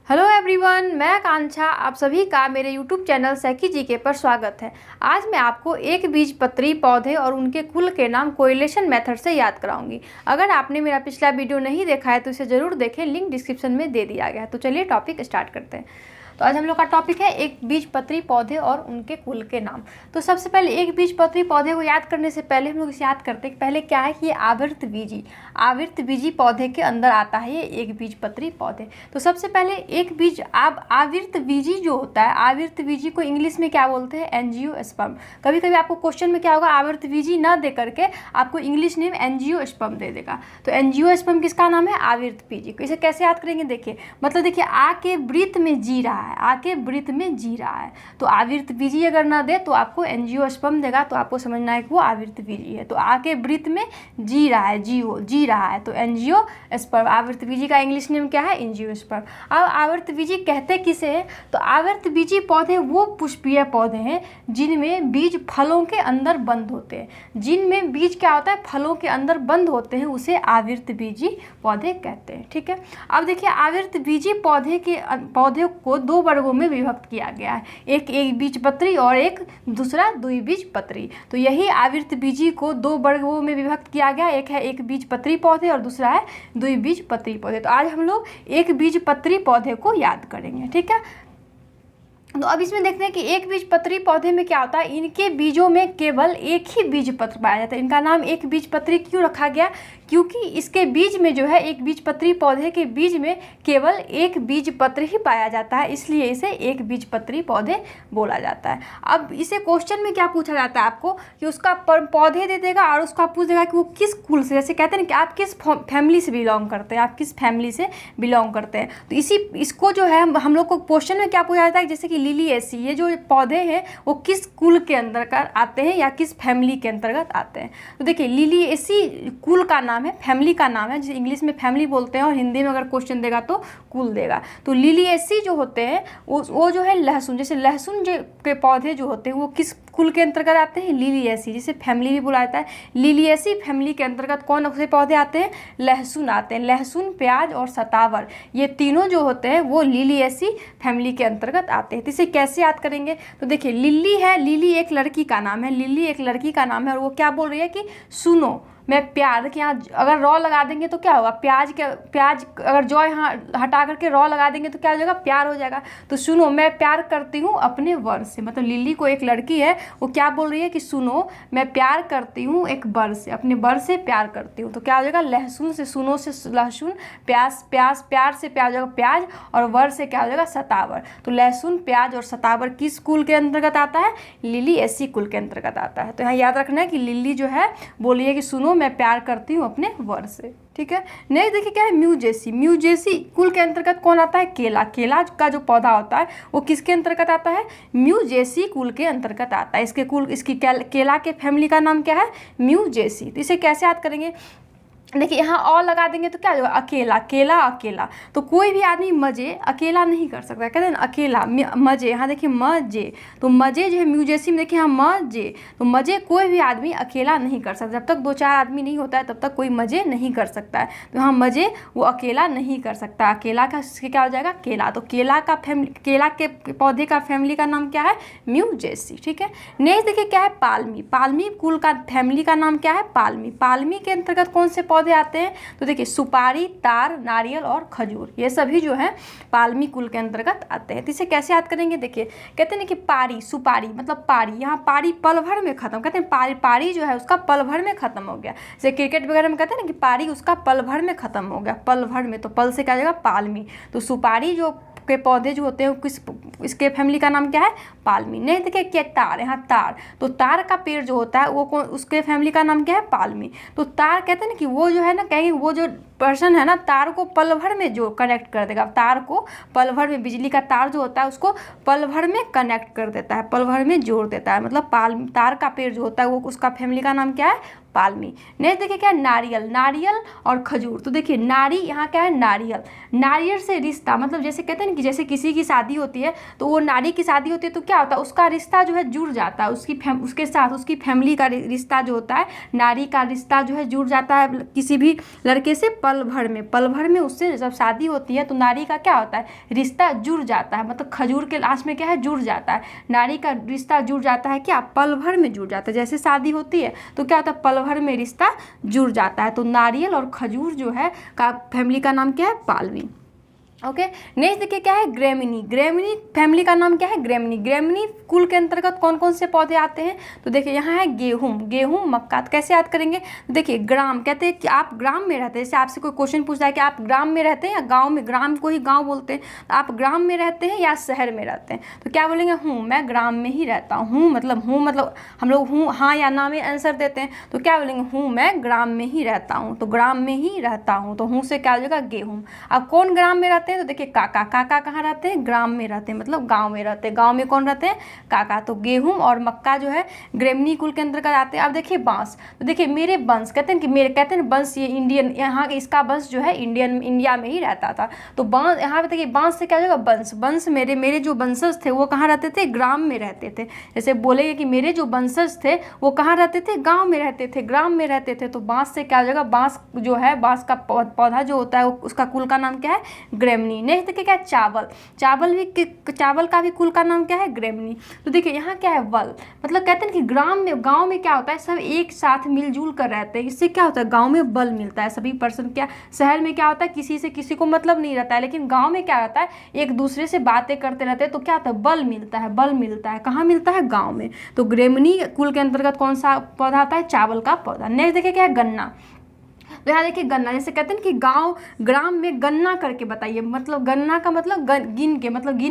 Hello everyone, मैं आकांक्षा। आप सभी का मेरे यूट्यूब चैनल सैकी जीके पर स्वागत है। आज मैं आपको एक बीजपत्री पौधे और उनके कुल के नाम कोरिलेशन मेथड से याद कराऊंगी। अगर आपने मेरा पिछला वीडियो नहीं देखा है तो इसे ज़रूर देखें, लिंक डिस्क्रिप्शन में दे दिया गया है। तो चलिए टॉपिक स्टार्ट करते हैं। तो आज हम लोग का टॉपिक है एक बीजपत्री पौधे और उनके कुल के नाम। तो सबसे पहले एक बीजपत्री पौधे को याद करने से पहले हम लोग इसे याद करते हैं कि पहले क्या है कि ये आवृतबीजी पौधे के अंदर आता है ये एक बीजपत्री पौधे। तो सबसे पहले एक बीज आवृतबीजी जो होता है, आवृतबीजी को इंग्लिश में क्या बोलते हैं? एंजियोस्पर्म। कभी कभी आपको क्वेश्चन में क्या होगा, आवृतबीजी ना दे करके आपको इंग्लिश नेम एंजियोस्पर्म दे देगा। तो एंजियोस्पर्म किसका नाम है? आवृतबीजी। इसे कैसे याद करेंगे? देखिए, मतलब देखिए, आ के वृत्त में जी रहा है, आके वृत्त में जी रहा है। तो आवृतबीजी अगर ना दे तो आपको एंजियोस्पर्म देगा, तो आपको समझना है कि वो आवृतबीजी है। तो आके वृत्त में जी रहा है, जी रहा है, तो एंजियोस्पर्म। आवृतबीजी का इंग्लिश नेम क्या है? एंजियोस्पर्म। अब आवृतबीजी कहते किसे हैं? तो आवृतबीजी पौधे वो पुष्पीय पौधे हैं जिनमें बीज फलों के अंदर बंद होते हैं। जिनमें बीज क्या होता है? फलों के अंदर बंद होते हैं, उसे आवृतबीजी पौधे कहते हैं। ठीक है। अब देखिए, आवृतबीजी पौधे को दो वर्गों में विभक्त किया गया है, एक बीजपत्री और एक दूसरा द्विबीजपत्री। तो यही आवृतबीजी को दो वर्गों में विभक्त किया गया, एक है एक बीजपत्री पौधे और दूसरा है द्विबीजपत्री पौधे। तो आज हम लोग एक बीजपत्री पौधे को याद करेंगे। ठीक है। तो अब इसमें देखते हैं कि एक बीजपत्री पौधे में क्या होता है, इनके बीजों में केवल एक ही बीजपत्र पाया जाता है। इनका नाम एक बीजपत्री क्यों रखा गया? क्योंकि इसके बीज में जो है, एक बीजपत्री पौधे के बीज में केवल एक बीजपत्र ही पाया जाता है, इसलिए इसे एक बीजपत्री पौधे बोला जाता है। अब इसे क्वेश्चन में क्या पूछा जाता है आपको कि उसका पौधे दे देगा और उसका पूछ देगा कि वो किस कुल से, जैसे कहते हैं कि आप किस फैमिली से बिलोंग करते हैं, आप किस फैमिली से बिलोंग करते हैं। तो इसको जो है हम लोग को क्वेश्चन में क्या पूछा जाता है, जैसे कि लिलिएसी, ये जो पौधे हैं वो किस कुल के अंतर्गत आते हैं या किस फैमिली के अंतर्गत आते हैं। तो देखिए, लिलिएसी कुल का नाम है, फैमिली का नाम है, जिसे इंग्लिश में फैमिली बोलते हैं और हिंदी में अगर क्वेश्चन देगा तो कुल देगा। तो लिलिएसी जो होते हैं वो जो है लहसुन, जैसे लहसुन के पौधे जो होते हैं वो किस कुल के अंतर्गत आते हैं? लिलिएसी, जिसे फैमिली भी बुलाया जाता है। लिलिएसी फैमिली के अंतर्गत कौन से पौधे आते हैं? लहसुन आते हैं। लहसुन, प्याज और सतावर, ये तीनों जो होते हैं वो लिलिएसी फैमिली के अंतर्गत आते हैं। तो इसे कैसे याद करेंगे? तो देखिए, लिली है, लिली एक लड़की का नाम है, लिली एक लड़की का नाम है और वो क्या बोल रही है कि सुनो मैं प्यार, देखिए यहाँ अगर रॉ लगा देंगे तो क्या होगा? प्याज अगर जॉ यहाँ हटा करके रॉ लगा देंगे तो क्या हो जाएगा? प्यार हो जाएगा। तो सुनो मैं प्यार करती हूँ अपने वर से, मतलब लिली को एक लड़की है, वो क्या बोल रही है कि सुनो मैं प्यार करती हूँ एक वर से, अपने वर से प्यार करती हूँ। तो क्या हो जाएगा? लहसुन से सुनो से लहसुन, प्यार से प्यार हो जाएगा प्याज, और वर से क्या हो जाएगा? सतावर। तो लहसुन, प्याज और सतावर किस कुल के अंतर्गत आता है? लिलिएसी कुल के अंतर्गत आता है। तो यहाँ याद रखना है कि लिली जो है बोली है कि सुनो मैं प्यार करती हूँ अपने वर से। ठीक है। नेक्स्ट देखिए क्या है? म्यूजेसी। म्यूजेसी कुल के अंतर्गत कौन आता है? केला। केला का जो पौधा होता है वो किसके अंतर्गत आता है? म्यूजेसी कुल के अंतर्गत आता है। इसकी केला के फैमिली का नाम क्या है? म्यूजेसी। तो इसे कैसे याद करेंगे? देखिए, यहाँ और लगा देंगे तो क्या होगा? अकेला, केला अकेला। तो कोई भी आदमी मजे अकेला नहीं कर सकता, कहते हैं ना अकेला मजे। यहाँ देखिए मजे, तो मजे जो है म्यूजेसी में, देखिए यहाँ मजे, तो मजे कोई भी आदमी अकेला नहीं कर सकता। जब तक दो चार आदमी नहीं होता है तब तक कोई मजे नहीं कर सकता है। तो यहाँ मजे वो अकेला नहीं कर सकता। अकेला का क्या हो जाएगा? केला। तो केला के पौधे का फैमिली का नाम क्या है? म्यूजेसी। ठीक है। नेक्स्ट देखिए क्या है? पालमी। पालमी कुल का फैमिली का नाम क्या है? पालमी। पालमी के अंतर्गत कौन से पौधे आते हैं? तो देखिए सुपारी, तार, नारियल और खजूर, ये सभी जो है पालमी कुल के अंतर्गत आते हैं। तो इसे कैसे याद करेंगे? देखिए, कहते हैं कि पारी, सुपारी मतलब पारी, यहाँ पारी पल भर में खत्म, कहते हैं पारी जो है उसका पल भर में खत्म हो गया। जैसे क्रिकेट वगैरह में कहते हैं ना कि पारी उसका पल भर में खत्म हो गया, पल भर में, तो पल से क्या हो जाएगा? पालमी। तो सुपारी जो के पौधे जो होते हैं इसके फैमिली का नाम क्या है? पालमी। नहीं देखिए क्या? तार, यहाँ तार, तो तार का पेड़ जो होता है वो उसके फैमिली का नाम क्या है? पालमी। तो तार कहते हैं ना कि वो जो है ना, कहेंगे वो जो पर्सन है ना, तार को पल भर में जो कनेक्ट कर देगा, तार को पल भर में, बिजली का तार जो होता है उसको पल भर में कनेक्ट कर देता है, पल भर में जोड़ देता है। मतलब तार का पेड़ जो होता है वो उसका फैमिली का नाम क्या है? पालमी। नेक्स्ट देखिए क्या है, नारियल, नारियल और खजूर। तो देखिए नारी यहाँ क्या है, नारियल, नारियल से रिश्ता, मतलब जैसे कहते हैं ना कि जैसे किसी की शादी होती है तो वो नारी की शादी होती है तो क्या होता है, उसका रिश्ता जो है जुड़ जाता है, उसके साथ उसकी फैमिली का रिश्ता जो होता है, नारी का रिश्ता जो है जुड़ जाता है किसी भी लड़के से पल भर में। पल भर में उससे जब शादी होती है तो नारी का क्या होता है, रिश्ता जुड़ जाता है, मतलब खजूर के लास्ट में क्या है, जुड़ जाता है, नारी का रिश्ता जुड़ जाता है, क्या पल भर में जुड़ जाता है। जैसे शादी होती है तो क्या होता है, पल भर में रिश्ता जुड़ जाता है। तो नारियल और खजूर जो है का फैमिली का नाम क्या है, पालवी। ओके, नेक्स्ट देखिए क्या है, ग्रेमिनी, ग्रेमिनी फैमिली का नाम क्या है, ग्रेमिनी। ग्रेमिनी कुल के अंतर्गत कौन कौन से पौधे आते हैं, तो देखिए यहाँ है गेहूं, गेहूं मक्का। तो कैसे याद करेंगे, तो देखिए ग्राम, कहते हैं कि आप ग्राम में रहते हैं, जैसे आपसे कोई क्वेश्चन पूछता है कि आप ग्राम में रहते हैं या गांव में, ग्राम को ही गांव बोलते हैं, तो आप ग्राम में रहते हैं या शहर में रहते हैं, तो क्या बोलेंगे, हूँ, मैं ग्राम में ही रहता हूँ, मतलब हम लोग हूँ हाँ या ना में आंसर देते हैं, तो क्या बोलेंगे, हूँ मैं ग्राम में ही रहता हूँ, तो ग्राम में ही रहता हूँ, तो हूँ से क्या हो जाएगा, गेहूँ। अब कौन ग्राम में रहते हैं, तो देखिए काका, काका कहाँ रहते हैं, ग्राम में रहते हैं, मतलब गांव में रहते हैं। गांव में कौन रहते हैं, काका। तो गेहूं और मक्का जो है ग्रेमिनी कुल के अंतर्गत आते हैं। अब देखिए बांस, तो देखिए मेरे वंश, कहते हैं कि मेरे, कहते हैं वंश, ये इंडियन, यहाँ इसका वंश जो है इंडिया में ही रहता था। तो बांस, यहाँ पे देखिए बांस से क्या हो जाएगा, वंश, वंश मेरे जो वंशज थे वो कहाँ रहते थे, ग्राम में रहते थे। जैसे बोलेंगे कि मेरे जो वंशज थे वो कहाँ रहते थे, गाँव में रहते थे, ग्राम में रहते थे। तो बांस से क्या हो जाएगा, बांस जो है, बांस का पौधा जो होता है उसका कुल का नाम क्या है, ग्रेमिनी। नेक्स्ट देखिए क्या, चावल, चावल का भी कुल का नाम क्या है, ग्रेमिनी। तो देखिए यहाँ क्या है, वल, मतलब कहते हैं कि ग्राम में, गांव में क्या होता है, सब एक साथ मिलजुल कर रहते हैं, इससे क्या होता है, गांव में बल मिलता है, सभी पर्सन क्या, शहर में क्या होता है, किसी से किसी को मतलब नहीं रहता है, लेकिन गांव में क्या रहता है, एक दूसरे से बातें करते रहते हैं, तो क्या होता है, बल मिलता है, बल मिलता है, कहाँ मिलता है, गाँव में। तो ग्रेमिनी कुल के अंतर्गत कौन सा पौधा आता है, चावल का पौधा। नेक्स्ट देखिए क्या है, गन्ना। तो यहाँ देखिए गन्ना, जैसे कहते हैं कि गांव ग्राम में गन्ना करके बताइए, मतलब गन्ना का मतलब गिन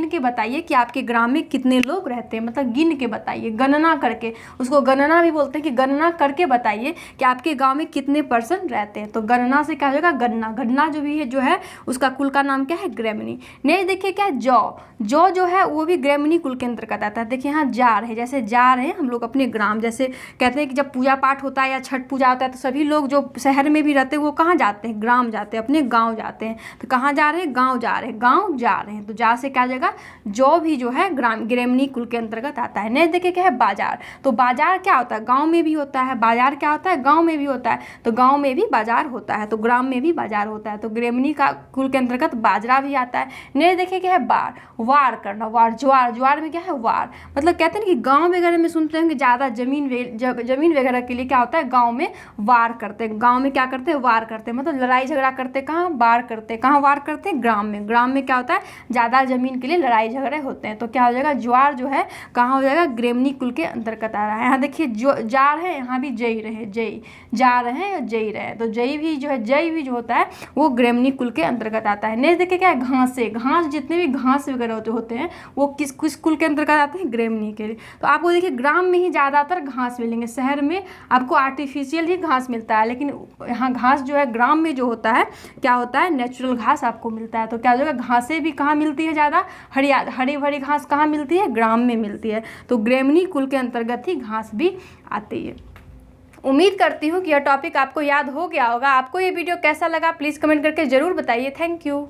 के बताइए कि आपके ग्राम में कितने लोग रहते हैं, मतलब गिन के बताइए, गणना करके, उसको गणना भी बोलते हैं कि गणना करके बताइए कि आपके गांव में कितने पर्सन रहते हैं। तो गणना से क्या हो जाएगा, गन्ना, गन्ना जो भी है जो है उसका कुल का नाम क्या है, ग्रेमिनी। नेक्स्ट देखिए क्या है, जौ, जौ जो है वो भी ग्रेमिनी कुल के अंतर्गत आता है। देखिए यहाँ जार है, जैसे जार है हम लोग अपने ग्राम, जैसे कहते हैं कि जब पूजा पाठ होता है या छठ पूजा होता है तो सभी लोग जो शहर में भी रहते हैं वो कहाँ जाते हैं, ग्राम जाते हैं, अपने गांव जाते हैं। तो कहाँ जा रहे हैं, गांव जा रहे हैं, गांव जा रहे हैं। तो जा से क्या आ जाएगा, जौ भी जो है ग्रेमिनी कुल के अंतर्गत आता है। नेक्स्ट देखिए क्या है, बाजार। तो बाजार क्या होता है, गांव में भी होता है, बाजार क्या होता है, गांव में भी होता है। तो गांव में भी बाजार होता है, तो ग्राम में भी बाजार होता है। तो ग्रेमिनी का कुल के अंतर्गत बाजरा भी आता है। नेक्स्ट देखिए क्या है, बार, वार करना, वार, ज्वार, ज्वार में क्या है, वार, मतलब कहते हैं कि गाँव वगैरह में सुनते हैं कि ज़्यादा जमीन वगैरह के लिए क्या होता है, गाँव में वार करते हैं, गाँव में क्या करते हैं, वार करते हैं, मतलब लड़ाई झगड़ा करते, कहाँ वार करते, कहाँ वार करते, ग्राम में। ग्राम में क्या होता है, ज़्यादा जमीन के लिए लड़ाई झगड़े होते हैं। तो क्या हो जाएगा, ज्वार जो है कहाँ हो जाएगा, ग्रेमिनी कुल के अंतर्गत आ रहा है। यहाँ देखिए जो जार है, यहाँ भी जई रहे, जई जा रहे हैं, जई रहे, तो जई भी जो है, जई भी जो होता है वो ग्रेमिनी कुल के अंतर्गत आता है। नेक्स्ट देखिए क्या है, घासे, घास, जितने भी घास वगैरह होते हैं वो किस कुल के अंतर्गत आते हैं, ग्रेमिनी के लिए। तो आपको देखिए ग्राम में ही ज़्यादातर घास मिलेंगे, शहर में आपको आर्टिफिशियल ही घास मिलता है, लेकिन यहाँ घास जो है ग्राम में जो होता है क्या होता है, नेचुरल घास आपको मिलता है। तो क्या हो जाएगा, घासें भी कहाँ मिलती है, ज़्यादा हरी भरी घास कहाँ मिलती है, ग्राम में मिलती है। तो ग्रेमिनी कुल के अंतर्गत ही घास भी आती है। उम्मीद करती हूँ कि यह टॉपिक आपको याद हो गया होगा। आपको ये वीडियो कैसा लगा प्लीज़ कमेंट करके ज़रूर बताइए। Thank you.